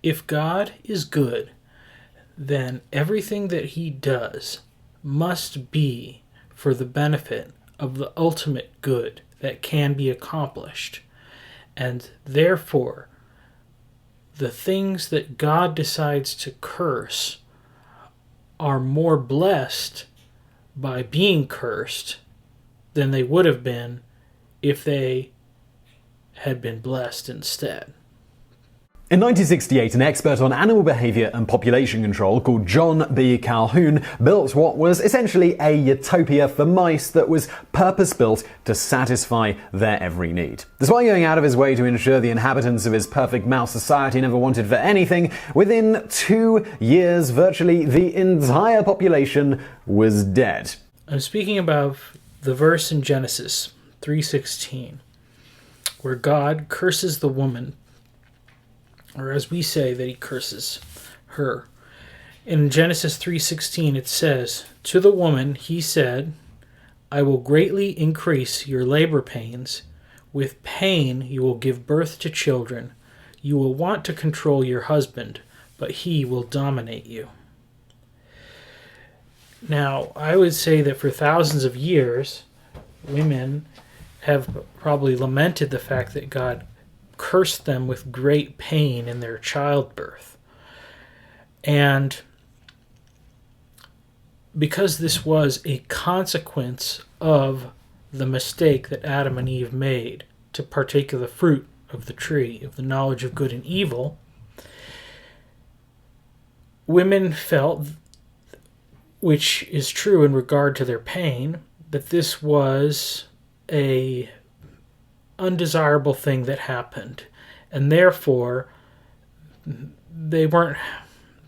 If God is good, then everything that he does must be for the benefit of the ultimate good that can be accomplished. And therefore, the things that God decides to curse are more blessed by being cursed than they would have been if they had been blessed instead. In 1968, an expert on animal behavior and population control called John B. Calhoun built what was essentially a utopia for mice that was purpose-built to satisfy their every need. Despite going out of his way to ensure the inhabitants of his perfect mouse society never wanted for anything, within 2 years, virtually the entire population was dead. I'm speaking about the verse in Genesis 3:16, where God curses the woman, or as we say that he curses her. In Genesis 3:16 it says, "To the woman he said, I will greatly increase your labor pains. With pain you will give birth to children. You will want to control your husband, but he will dominate you." Now, I would say that for thousands of years, women have probably lamented the fact that God cursed them with great pain in their childbirth. And because this was a consequence of the mistake that Adam and Eve made to partake of the fruit of the tree of the knowledge of good and evil, women felt, which is true in regard to their pain, that this was a undesirable thing that happened, and therefore they weren't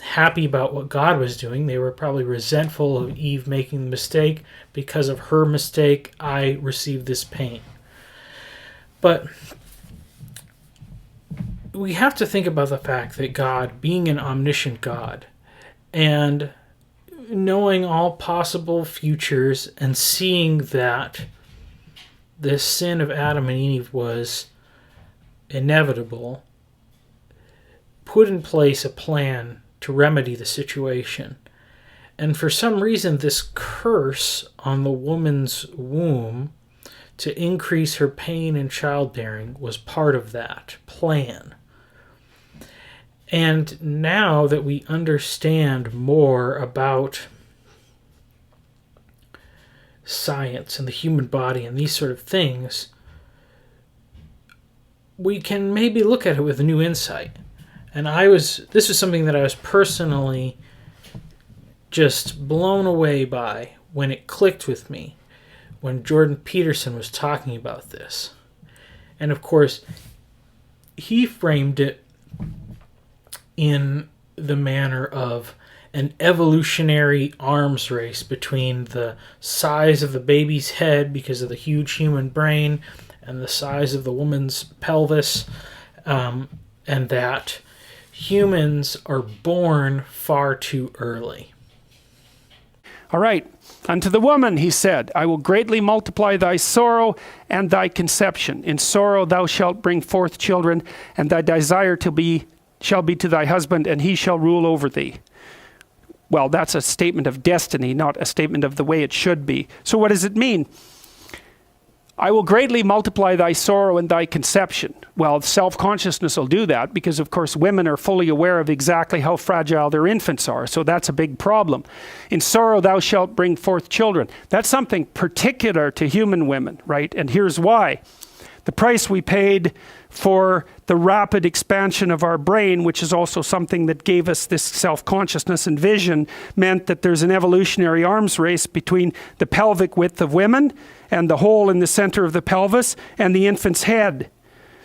happy about what God was doing. They were probably resentful of Eve making the mistake. Because of her mistake, I received this pain. But we have to think about the fact that God, being an omniscient God, and knowing all possible futures and seeing that the sin of Adam and Eve was inevitable, put in place a plan to remedy the situation. And for some reason, this curse on the woman's womb to increase her pain in childbearing was part of that plan. And now that we understand more about science and the human body and these sort of things, we can maybe look at it with a new insight. And this was something that I was personally just blown away by when it clicked with me, when Jordan Peterson was talking about this. And of course, he framed it in the manner of an evolutionary arms race between the size of the baby's head because of the huge human brain and the size of the woman's pelvis, and that humans are born far too early. All right. Unto the woman, he said, I will greatly multiply thy sorrow and thy conception. In sorrow thou shalt bring forth children, and thy desire shall be to thy husband, and he shall rule over thee. Well, that's a statement of destiny, not a statement of the way it should be. So what does it mean? I will greatly multiply thy sorrow and thy conception. Well, self-consciousness will do that because, of course, women are fully aware of exactly how fragile their infants are. So that's a big problem. In sorrow thou shalt bring forth children. That's something particular to human women, right? And here's why. The price we paid for the rapid expansion of our brain, which is also something that gave us this self-consciousness and vision, meant that there's an evolutionary arms race between the pelvic width of women and the hole in the center of the pelvis and the infant's head.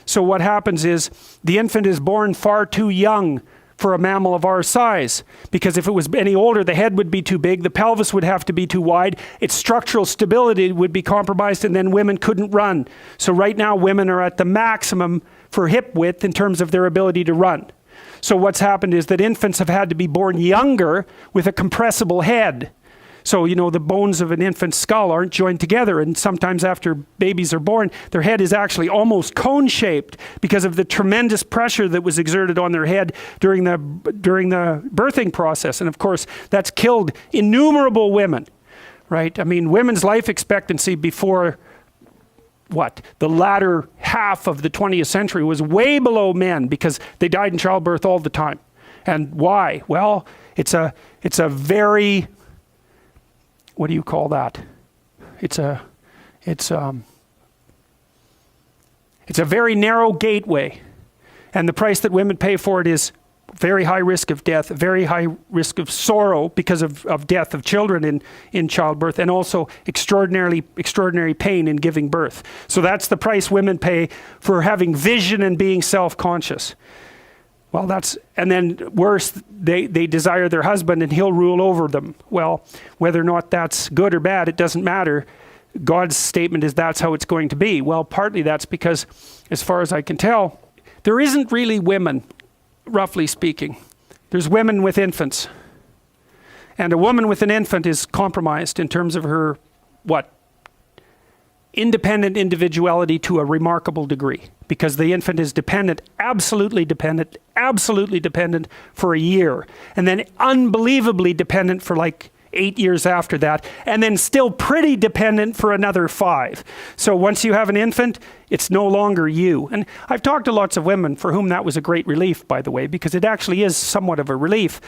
So what happens is the infant is born far too young for a mammal of our size, because if it was any older, the head would be too big, the pelvis would have to be too wide, its structural stability would be compromised, and then women couldn't run. So right now, women are at the maximum for hip width in terms of their ability to run. So what's happened is that infants have had to be born younger with a compressible head. So, the bones of an infant's skull aren't joined together, and sometimes after babies are born, their head is actually almost cone-shaped because of the tremendous pressure that was exerted on their head during the birthing process. And of course, that's killed innumerable women, right? I mean, women's life expectancy before the latter half of the 20th century was way below men because they died in childbirth all the time. And why? Well, it's a very, what do you call that? It's a very narrow gateway, and the price that women pay for it is very high risk of death, very high risk of sorrow because of death of children in childbirth, and also extraordinary pain in giving birth. So that's the price women pay for having vision and being self-conscious. Well, and then worse, they desire their husband and he'll rule over them. Well, whether or not that's good or bad, it doesn't matter. God's statement is that's how it's going to be. Well, partly that's because, as far as I can tell, there isn't really women, roughly speaking. There's women with infants. And a woman with an infant is compromised in terms of her, independent individuality to a remarkable degree. Because the infant is absolutely dependent for a year. And then unbelievably dependent for 8 years after that, and then still pretty dependent for another 5. So once you have an infant, it's no longer you. And I've talked to lots of women for whom that was a great relief, by the way, because it actually is somewhat of a relief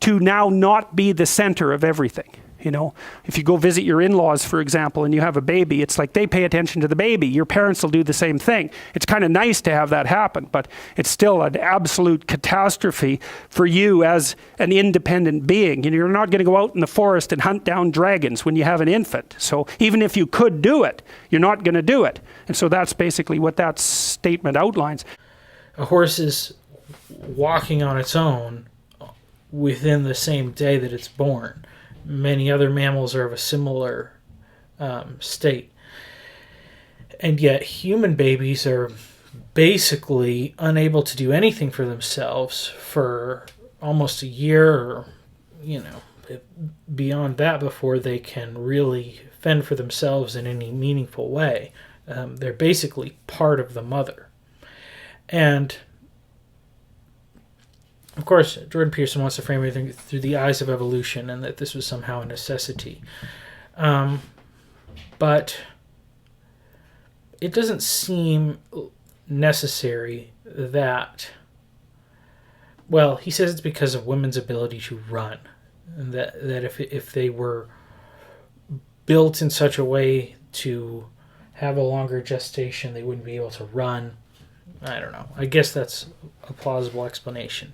to now not be the center of everything. If you go visit your in-laws, for example, and you have a baby, it's like they pay attention to the baby. Your parents will do the same thing. It's kind of nice to have that happen, but it's still an absolute catastrophe for you as an independent being. You're not going to go out in the forest and hunt down dragons when you have an infant. So even if you could do it, you're not going to do it. And so that's basically what that statement outlines. A horse is walking on its own within the same day that it's born. Many other mammals are of a similar state. And yet human babies are basically unable to do anything for themselves for almost a year or, beyond that before they can really fend for themselves in any meaningful way. They're basically part of the mother. And of course, Jordan Peterson wants to frame everything through the eyes of evolution and that this was somehow a necessity. But it doesn't seem necessary that, he says it's because of women's ability to run. And that if they were built in such a way to have a longer gestation, they wouldn't be able to run. I don't know. I guess that's a plausible explanation.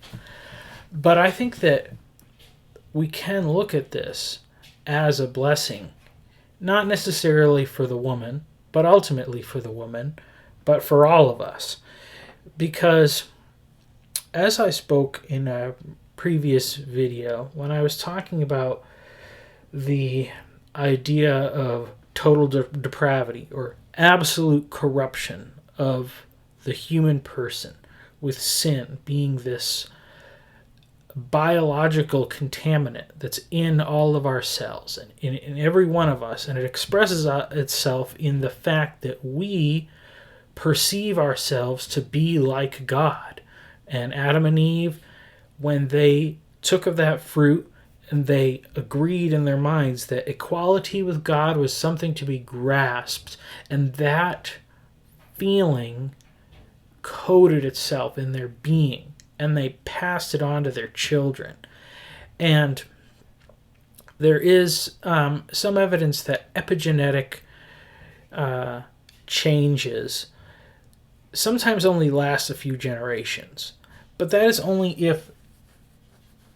But I think that we can look at this as a blessing, not necessarily for the woman, but ultimately for the woman, but for all of us. Because as I spoke in a previous video, when I was talking about the idea of total depravity or absolute corruption of the human person, with sin being this biological contaminant that's in all of our cells and in every one of us, and it expresses itself in the fact that we perceive ourselves to be like God. And Adam and Eve, when they took of that fruit and they agreed in their minds that equality with God was something to be grasped, and that feeling coded itself in their being, and they passed it on to their children. And there is some evidence that epigenetic changes sometimes only last a few generations. But that is only if,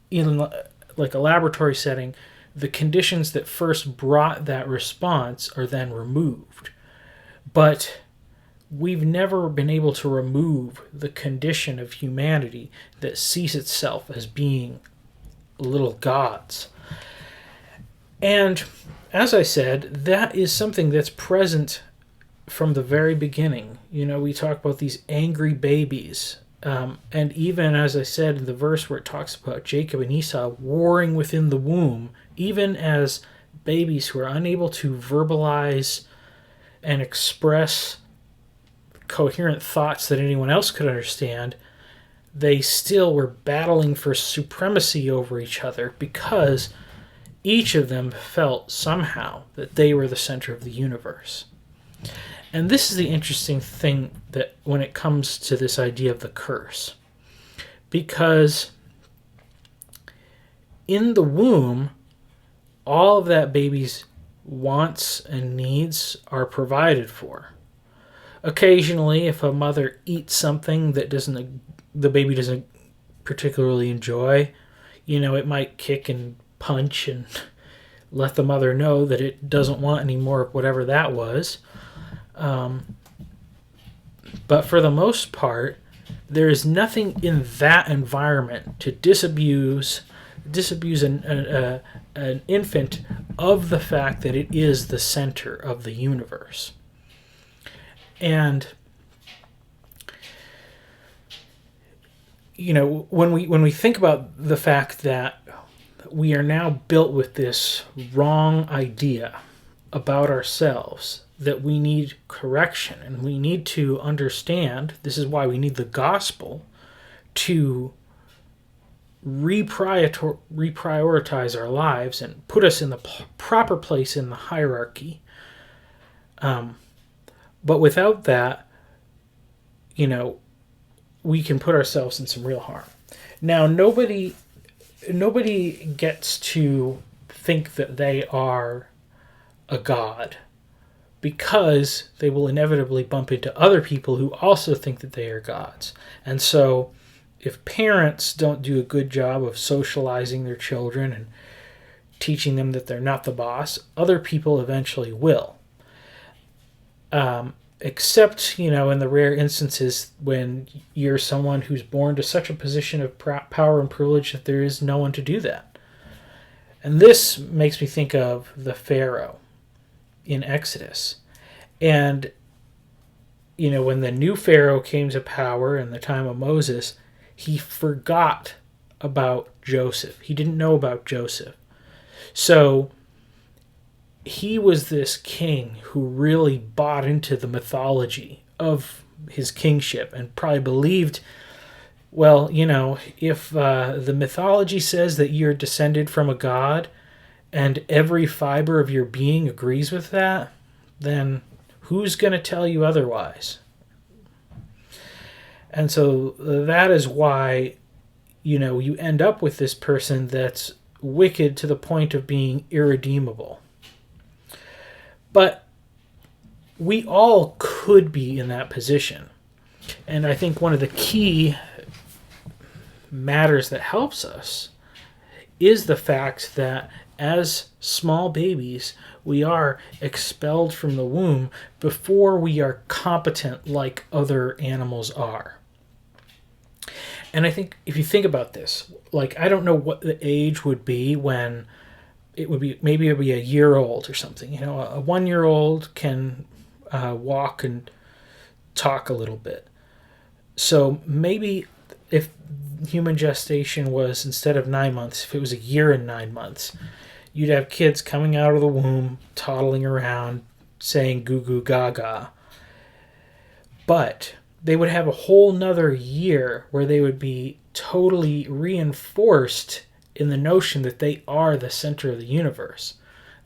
in a laboratory setting, the conditions that first brought that response are then removed. But we've never been able to remove the condition of humanity that sees itself as being little gods. And as I said, that is something that's present from the very beginning. We talk about these angry babies. And even, as I said in the verse where it talks about Jacob and Esau warring within the womb, even as babies who are unable to verbalize and express coherent thoughts that anyone else could understand, they still were battling for supremacy over each other because each of them felt somehow that they were the center of the universe. And this is the interesting thing that when it comes to this idea of the curse. Because in the womb, all of that baby's wants and needs are provided for. Occasionally, if a mother eats something that the baby doesn't particularly enjoy, it might kick and punch and let the mother know that it doesn't want any more of whatever that was. But for the most part, there is nothing in that environment to disabuse an infant of the fact that it is the center of the universe. And when we think about the fact that we are now built with this wrong idea about ourselves, that we need correction and we need to understand, this is why we need the gospel to reprioritize our lives and put us in the proper place in the hierarchy. But without that, we can put ourselves in some real harm. Now, nobody gets to think that they are a god, because they will inevitably bump into other people who also think that they are gods. And so if parents don't do a good job of socializing their children and teaching them that they're not the boss, other people eventually will. Except, in the rare instances when you're someone who's born to such a position of power and privilege that there is no one to do that. And this makes me think of the Pharaoh in Exodus. And, when the new Pharaoh came to power in the time of Moses, he forgot about Joseph. He didn't know about Joseph. So he was this king who really bought into the mythology of his kingship and probably believed, well, if the mythology says that you're descended from a god and every fiber of your being agrees with that, then who's going to tell you otherwise? And so that is why, you end up with this person that's wicked to the point of being irredeemable. But we all could be in that position. And I think one of the key matters that helps us is the fact that as small babies, we are expelled from the womb before we are competent like other animals are. And I think if you think about this, I don't know what the age would be when it would be, maybe it would be a year old or something. A 1-year-old can walk and talk a little bit. So maybe if human gestation was, instead of 9 months, if it was a year and 9 months, you'd have kids coming out of the womb, toddling around, saying goo goo gaga. But they would have a whole nother year where they would be totally reinforced in the notion that they are the center of the universe.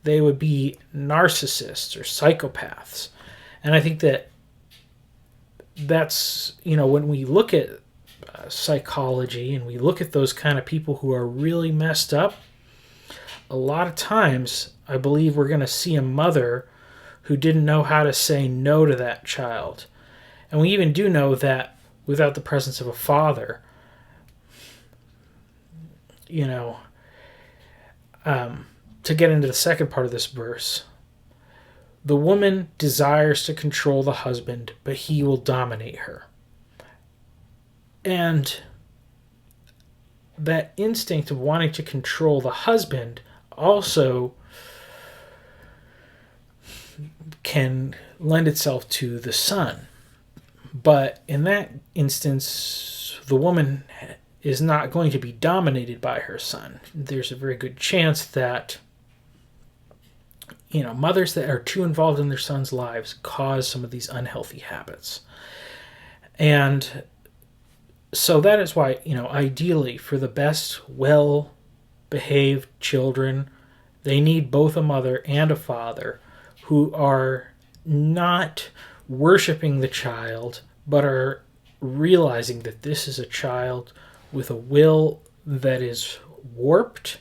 They would be narcissists or psychopaths. And I think that's, when we look at psychology and we look at those kind of people who are really messed up, a lot of times I believe we're going to see a mother who didn't know how to say no to that child. And we even do know that without the presence of a father, to get into the second part of this verse, the woman desires to control the husband, but he will dominate her. And that instinct of wanting to control the husband also can lend itself to the son. But in that instance, the woman is not going to be dominated by her son. There's a very good chance that mothers that are too involved in their sons' lives cause some of these unhealthy habits. And so that is why, ideally, for the best, well-behaved children, they need both a mother and a father who are not worshiping the child, but are realizing that this is a child with a will that is warped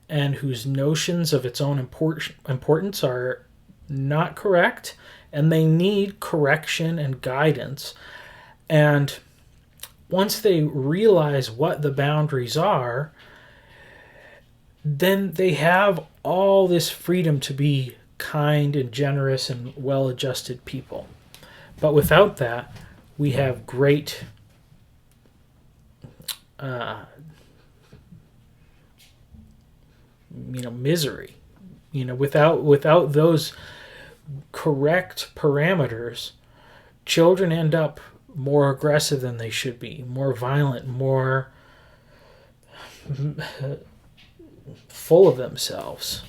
and whose notions of its own importance are not correct, and they need correction and guidance. And once they realize what the boundaries are, then they have all this freedom to be kind and generous and well-adjusted people. But without that, we have great misery. Without those correct parameters, children end up more aggressive than they should be, more violent, more full of themselves.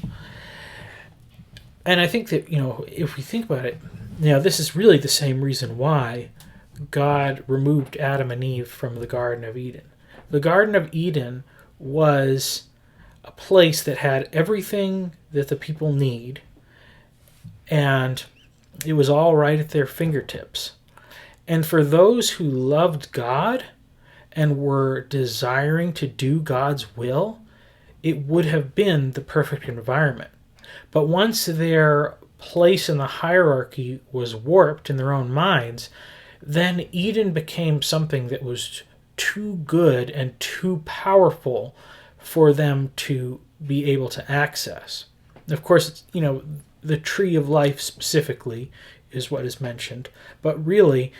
And I think that, if we think about it, this is really the same reason why God removed Adam and Eve from the Garden of Eden. The Garden of Eden was a place that had everything that the people need, and it was all right at their fingertips. And for those who loved God and were desiring to do God's will, it would have been the perfect environment. But once their place in the hierarchy was warped in their own minds, then Eden became something that was too good and too powerful for them to be able to access. Of course, the tree of life specifically is what is mentioned. But really,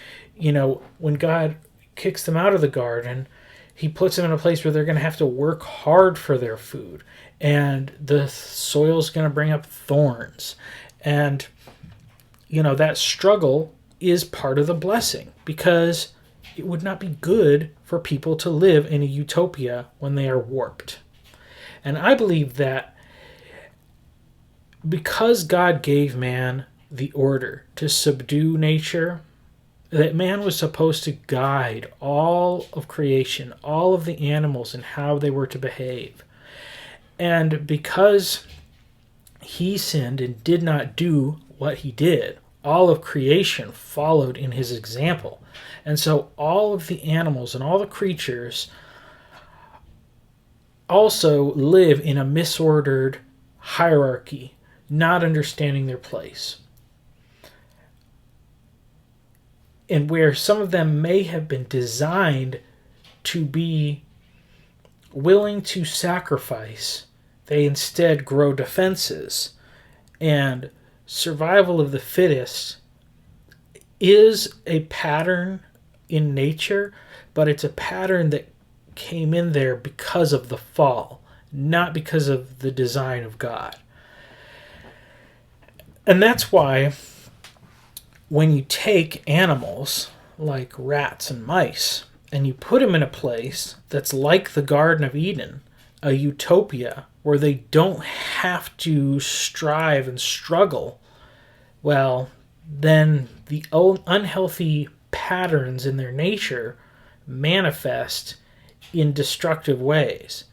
when God kicks them out of the garden, he puts them in a place where they're going to have to work hard for their food. And the soil's going to bring up thorns. And, that struggle is part of the blessing, because it would not be good for people to live in a utopia when they are warped. And I believe that because God gave man the order to subdue nature, that man was supposed to guide all of creation, all of the animals, and how they were to behave. And because he sinned and did not do what he did, all of creation followed in his example. And so all of the animals and all the creatures also live in a misordered hierarchy, not understanding their place. And where some of them may have been designed to be willing to sacrifice, they instead grow defenses. And survival of the fittest is a pattern in nature, but it's a pattern that came in there because of the fall, not because of the design of God. And that's why when you take animals like rats and mice and you put them in a place that's like the Garden of Eden, a utopia where they don't have to strive and struggle, well, then the unhealthy patterns in their nature manifest in destructive ways.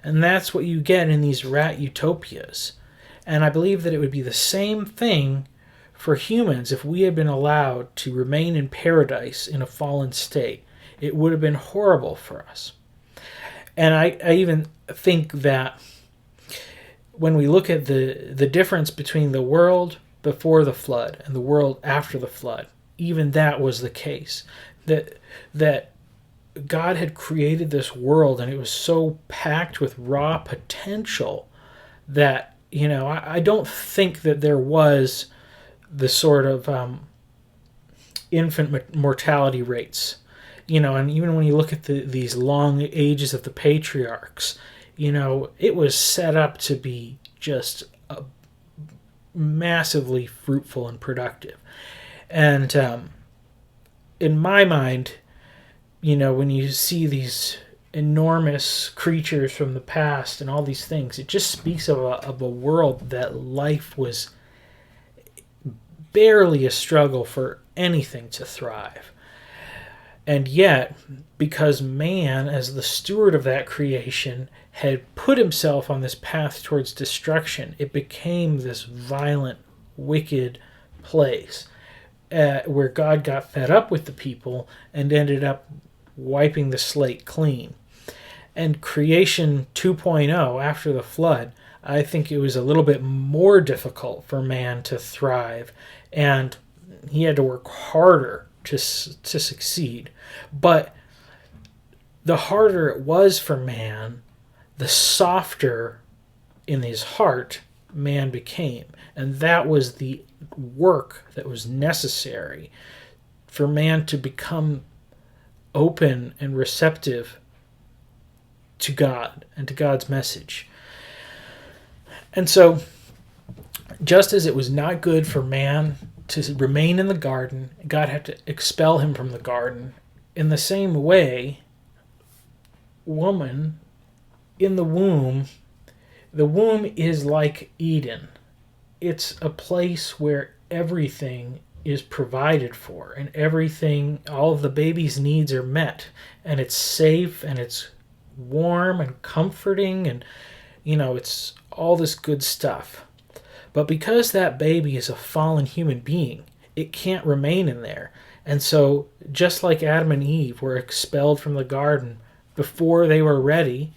And that's what you get in these rat utopias. And I believe that it would be the same thing for humans if we had been allowed to remain in paradise in a fallen state. It would have been horrible for us. And I even think that when we look at the difference between the world before the flood and the world after the flood, even that was the case. That God had created this world and it was so packed with raw potential that, I don't think that there was the sort of infant mortality rates. And even when you look at these long ages of the patriarchs, it was set up to be just massively fruitful and productive. And in my mind, when you see these enormous creatures from the past and all these things, it just speaks of a world that life was barely a struggle for anything to thrive. And yet, because man, as the steward of that creation, had put himself on this path towards destruction, it became this violent, wicked place where God got fed up with the people and ended up wiping the slate clean. And creation 2.0, after the flood, I think it was a little bit more difficult for man to thrive, and he had to work harder to succeed. But the harder it was for man, the softer in his heart man became. And that was the work that was necessary for man to become open and receptive to God and to God's message. And so, just as it was not good for man to remain in the garden, God had to expel him from the garden. In the same way, woman in the womb is like Eden. It's a place where everything is provided for, and everything, all of the baby's needs are met, and it's safe, and it's warm and comforting, and it's all this good stuff. But because that baby is a fallen human being, it can't remain in there. And so, just like Adam and Eve were expelled from the garden before they were ready,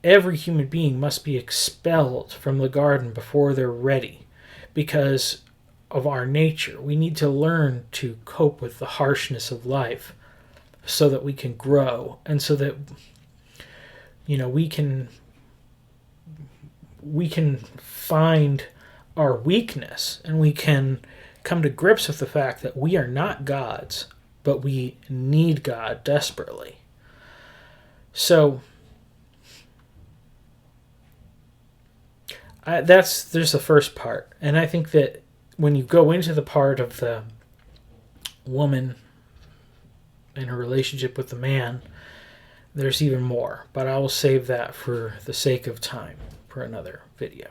every human being must be expelled from the garden before they're ready, because of our nature. We need to learn to cope with the harshness of life so that we can grow, and so that we can find our weakness, and we can come to grips with the fact that we are not gods, but we need God desperately. So there's the first part. And I think that when you go into the part of the woman and her relationship with the man, there's even more. But I will save that for the sake of time for another video.